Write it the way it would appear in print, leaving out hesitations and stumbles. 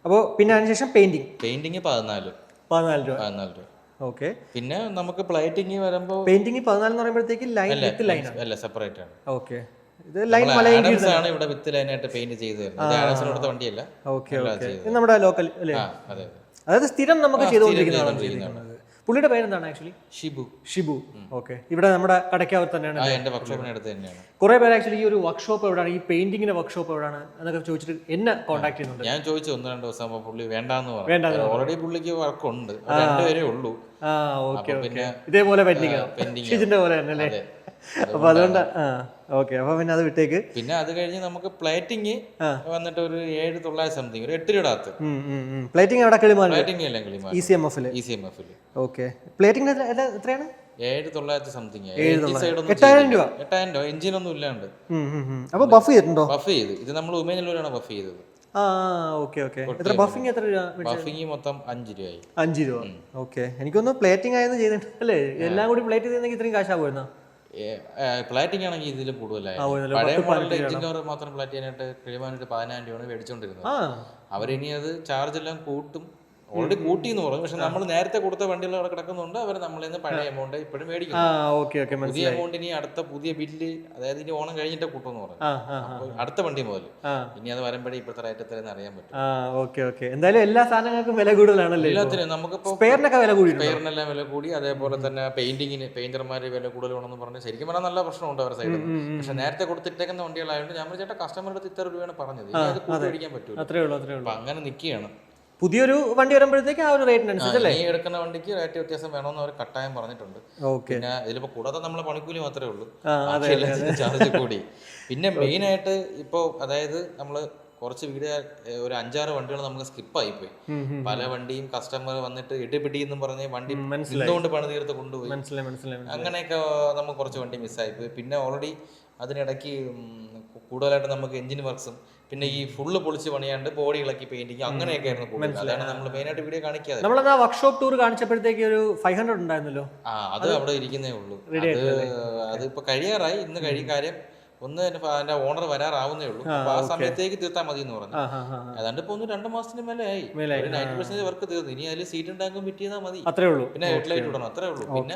അപ്പോൾ പിന്നെ അതിനുശേഷം പെയിന്റിങ്. പെയിന്റിങ് 14 രൂപ. 14 രൂപ. ഓക്കെ. പിന്നെ നമുക്ക് പ്ലേറ്റിംഗ് വരുമ്പോൾ പെയിന്റിങ് 14 എന്ന് പറയുമ്പോഴത്തേക്ക് ലൈൻ വിത്ത് ലൈൻ ആണ്. അല്ല, സെപ്പറേറ്റ് ആണ്. ഓക്കെ. ഇത് ലൈൻ ആഡംസ് ആണ് ഇവിടെ വിത്ത് ലൈനായിട്ട് പെയിന്റ് ചെയ്ത് തരുന്നത്. ആഡംസിനോടത്തെ വണ്ടിയല്ല. ഓക്കെ. ഇത് നമ്മുടെ ലോക്കൽ അല്ലേ? അതെ. അതായത് സ്ഥിരം നമുക്ക് ചെയ്തുകൊണ്ടിരിക്കുന്നതാണ്. പുള്ളിയുടെ പേരെന്താണ് ആക്ച്വലി? ഷിബു. ഓക്കെ. ഇവിടെ നമ്മുടെ കടയ്ക്കകത്ത് തന്നെയാണ്. എന്റെ വർക്ക്ഷോപ്പിന് അടുത്ത് തന്നെയാണ്. കുറെ പേര് ആക്ച്വലി ഈ ഒരു വർക്ക്ഷോപ്പ് എവിടെയാണ്, ഈ പെയിന്റിങ്ങിന്റെ വർക്ക്ഷോപ്പ് എവിടെയാണ് എന്നൊക്കെ ചോദിച്ചിട്ട് എന്നെ കോൺടാക്ട് ചെയ്യുന്നുണ്ട്. ഞാൻ ചോദിച്ചു 1-2 ദിവസം ആകുമ്പോൾ പുള്ളി വേണ്ടാന്ന് പറഞ്ഞു. ഓൾറെഡി പുള്ളിക്ക് വർക്കുണ്ട്, 2 പേരേ ഉള്ളൂ. ഓക്കെ. ഇതേപോലെ പെയിന്റിങ്ങിന്റെ പോലെ തന്നെ അല്ലേ? അപ്പൊ അതുകൊണ്ട് ഓക്കെ. അപ്പൊ പിന്നെ അത് വിട്ടേക്ക്. പിന്നെ അത് കഴിഞ്ഞ് നമുക്ക് പ്ലേറ്റിംഗ് വന്നിട്ട് ഒരു 7,900 സംതിങ്, ഒരു 8 രൂപ അകത്ത്. പ്ലേറ്റിംഗ് എവിടെ? കിളിമാൻ. പ്ലേറ്റിംഗ് എല്ലാം കിളിമാൻ. ECMF. ഓക്കെ. പ്ലേറ്റിംഗ് എത്രയാണ്? 7,900 സംതിങ്. 8,000 രൂപ. 8,000 രൂപ. എഞ്ചിനൊന്നും ഇല്ലാണ്ട്. അപ്പൊ ബഫ് ചെയ്തിട്ടുണ്ടോ? ബഫ് ചെയ്ത്. ഇത് നമ്മൾ ഉമേനല്ലൂരാണ് ബഫ് ചെയ്തത്. ഓക്കെ. എത്ര ബഫിംഗ്? എത്ര രൂപ? ബഫിംഗ് മൊത്തം 5 രൂപയായി. 5 രൂപ. ഓക്കെ. എനിക്കൊന്ന് പ്ലേറ്റിംഗ് ആയെന്ന് ചെയ്തിട്ട് അല്ലേ? എല്ലാം കൂടി പ്ലേറ്റ് ചെയ്തെങ്കിൽ ഇത്രയും കാശാകുമായിരുന്നോ? പ്ലേറ്റിംഗ് ആണെങ്കിൽ ഇതിൽ കൂടുതലായി. പഴയ മോഡലിന്റെ എഞ്ചിൻ കവർ മാത്രം പ്ലേറ്റ് ചെയ്യാനായിട്ട് കിളിമാനൊരു 10,000 രൂപയാണ് മേടിച്ചോണ്ടിരുന്നത്. അവരിനി അത് ചാർജ് എല്ലാം കൂട്ടും. ഓൾറെഡി കൂട്ടി എന്ന് പറഞ്ഞു. പക്ഷെ നമ്മൾ നേരത്തെ കൊടുത്ത വണ്ടികൾ അവിടെ കിടക്കുന്നുണ്ട്. അവർ നമ്മളിൽ നിന്ന് പഴയ എമൗണ്ട് ഇപ്പോഴും മേടിക്കുന്നു. പുതിയ എമൗണ്ട് ഇനി അടുത്ത പുതിയ ബില്ല്, അതായത് ഇനി ഓണം കഴിഞ്ഞിട്ട് കൂട്ടുമെന്ന് പറഞ്ഞു. അപ്പോൾ അടുത്ത വണ്ടി മുതൽ ഇനി അത് വരുമ്പോഴേ ഇപ്പോഴത്തെ റേറ്റ് എത്രയെന്ന് അറിയാൻ പറ്റും. എന്തായാലും എല്ലാ സാധനങ്ങൾക്കും വില കൂടുതലാണല്ലോ. എല്ലാത്തിനും നമുക്കിപ്പോ സ്പെയറിനൊക്കെ വില കൂടി, സ്പെയറിനെല്ലാം വില കൂടി. അതേപോലെ തന്നെ പെയിന്റർമാര് വില കൂടുതലാണെന്ന് പറഞ്ഞ് ശരിക്കും പറഞ്ഞാൽ നല്ല പ്രശ്നമുണ്ട് അവരുടെ സൈഡിൽ. പക്ഷെ നേരത്തെ കൊടുത്തിട്ടേക്കുന്ന വണ്ടികളായതുകൊണ്ട് ഞാൻ ചേട്ടാ കസ്റ്റമറുടെ അടുത്ത് 3 രൂപയാണ് പറഞ്ഞത്. ഇനി അത് കൂട്ടി മേടിക്കാൻ പറ്റൂല. അപ്പൊ അങ്ങനെ നിൽക്കുകയാണ്. പുതിയൊരു വണ്ടി വരുമ്പോഴത്തേക്ക് ആ ഒരു റേറ്റിനനുസരിച്ചല്ലേ ഈ എടുക്കുന്ന വണ്ടിക്ക് റേറ്റ് വ്യത്യാസം വേണമെന്ന് അവർ കട്ടായം പറഞ്ഞിട്ടുണ്ട്. പിന്നെ ഇതിലിപ്പോ കൂടാതെ നമ്മളെ പണിക്കൂലി മാത്രമേ ഉള്ളൂ, ചാർജ് കൂടി. പിന്നെ മെയിൻ ആയിട്ട് ഇപ്പോ അതായത് നമ്മള് കുറച്ച് ഒരു 5-6 വണ്ടികൾ നമുക്ക് സ്കിപ്പായി പോയി. പല വണ്ടിയും കസ്റ്റമർ വന്നിട്ട് ഇടിപിടി എന്നും പറഞ്ഞ് വണ്ടി എന്തുകൊണ്ട് പണി തീർത്ത് കൊണ്ടുപോയി. അങ്ങനെയൊക്കെ നമുക്ക് കുറച്ച് വണ്ടി മിസ്സായി പോയി. പിന്നെ ഓൾറെഡി അതിനിടയ്ക്ക് കൂടുതലായിട്ട് നമുക്ക് എഞ്ചിൻ വർക്ക്സും പിന്നെ ഈ ഫുള്ള് പൊളിച്ച് പണിയാണ്ട് ബോഡി ഇളക്കി പെയിന്റിങ് അങ്ങനെയൊക്കെ ആയിരുന്നു. അതാണ് നമ്മൾ മെയിനായിട്ട് വീഡിയോ കാണിക്കാതെ. നമ്മളെന്നാ വർക്ക്ഷോപ്പ് ടൂർ കാണിച്ചപ്പോഴത്തേക്ക് ഒരു 500 ഉണ്ടായിരുന്നല്ലോ. അത് അവിടെ ഇരിക്കുന്നേ ഉള്ളൂ. അതിപ്പോ കഴിയാറായി. ഇന്ന് കാര്യം ഒന്ന് അതിന്റെ ഓണർ വരാറാവുന്നേ ഉള്ളൂ. അപ്പൊ ആ സമയത്തേക്ക് തീർത്താൽ മതി എന്ന് പറഞ്ഞു. ഏതാണ്ട് ഇപ്പൊ 2 മാസത്തിന് മേലെ ആയി. 90% വർക്ക് തീർന്നു. ഇനി അതിൽ സീറ്റും ടാങ്കും ഫിറ്റ് ചെയ്താൽ മതി. അത്രേ ഉള്ളൂ. പിന്നെ ഹെഡ്ലൈറ്റ് ഇടണം, അത്രേ ഉള്ളൂ. പിന്നെ